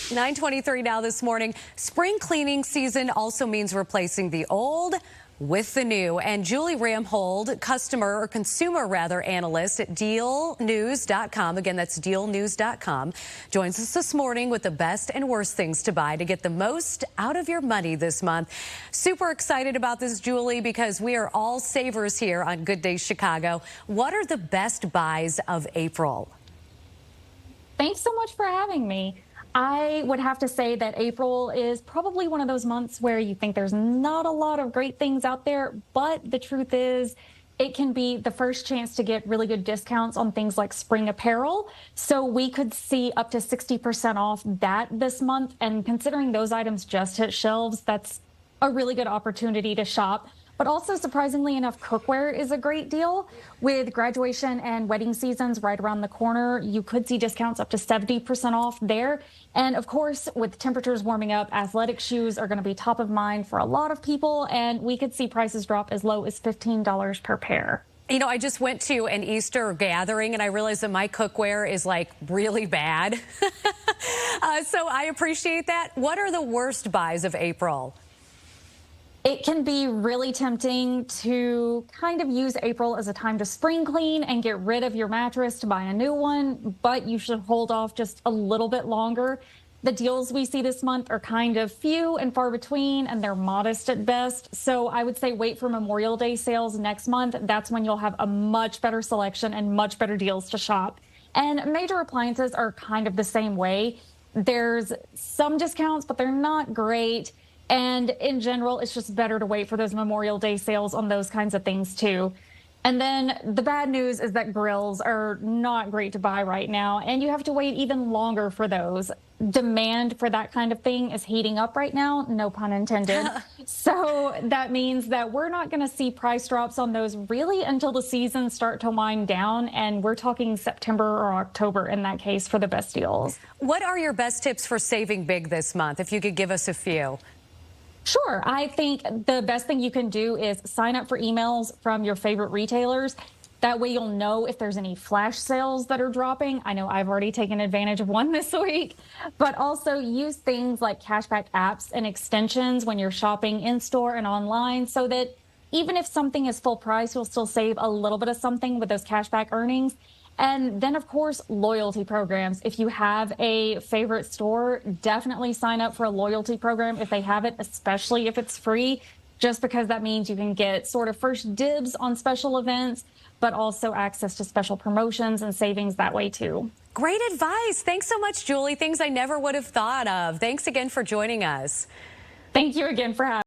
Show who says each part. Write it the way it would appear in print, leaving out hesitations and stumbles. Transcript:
Speaker 1: 9:23 now this morning. Spring cleaning season also means replacing the old with the new. And Julie Ramhold, consumer analyst at DealNews.com. Again, that's DealNews.com. Joins us this morning with the best and worst things to buy to get the most out of your money this month. Super excited about this, Julie, because we are all savers here on Good Day Chicago. What are the best buys of April?
Speaker 2: Thanks so much for having me. I would have to say that April is probably one of those months where you think there's not a lot of great things out there, but the truth is it can be the first chance to get really good discounts on things like spring apparel. So we could see up to 60% off that this month. And considering those items just hit shelves, that's a really good opportunity to shop. But also, surprisingly enough, cookware is a great deal. With graduation and wedding seasons right around the corner, you could see discounts up to 70% off there. And of course, with temperatures warming up, athletic shoes are going to be top of mind for a lot of people, and we could see prices drop as low as $15 per pair.
Speaker 1: You know, I just went to an Easter gathering and I realized that my cookware is like really bad. So I appreciate that. What are the worst buys of April?
Speaker 2: It can be really tempting to kind of use April as a time to spring clean and get rid of your mattress to buy a new one, but you should hold off just a little bit longer. The deals we see this month are kind of few and far between, and they're modest at best. So I would say wait for Memorial Day sales next month. That's when you'll have a much better selection and much better deals to shop. And major appliances are kind of the same way. There's some discounts, but they're not great. And in general, it's just better to wait for those Memorial Day sales on those kinds of things, too. And then the bad news is that grills are not great to buy right now, and you have to wait even longer for those. Demand for that kind of thing is heating up right now, no pun intended. So that means that we're not going to see price drops on those really until the seasons start to wind down, and we're talking September or October in that case for the best deals.
Speaker 1: What are your best tips for saving big this month, if you could give us a few?
Speaker 2: Sure. I think the best thing you can do is sign up for emails from your favorite retailers. That way you'll know if there's any flash sales that are dropping. I know I've already taken advantage of one this week, but also use things like cashback apps and extensions when you're shopping in store and online so that even if something is full price, you'll still save a little bit of something with those cashback earnings. And then, of course, loyalty programs. If you have a favorite store, definitely sign up for a loyalty program if they have it, especially if it's free, just because that means you can get sort of first dibs on special events, but also access to special promotions and savings that way, too.
Speaker 1: Great advice. Thanks so much, Julie. Things I never would have thought of. Thanks again for joining us.
Speaker 2: Thank you again for having me.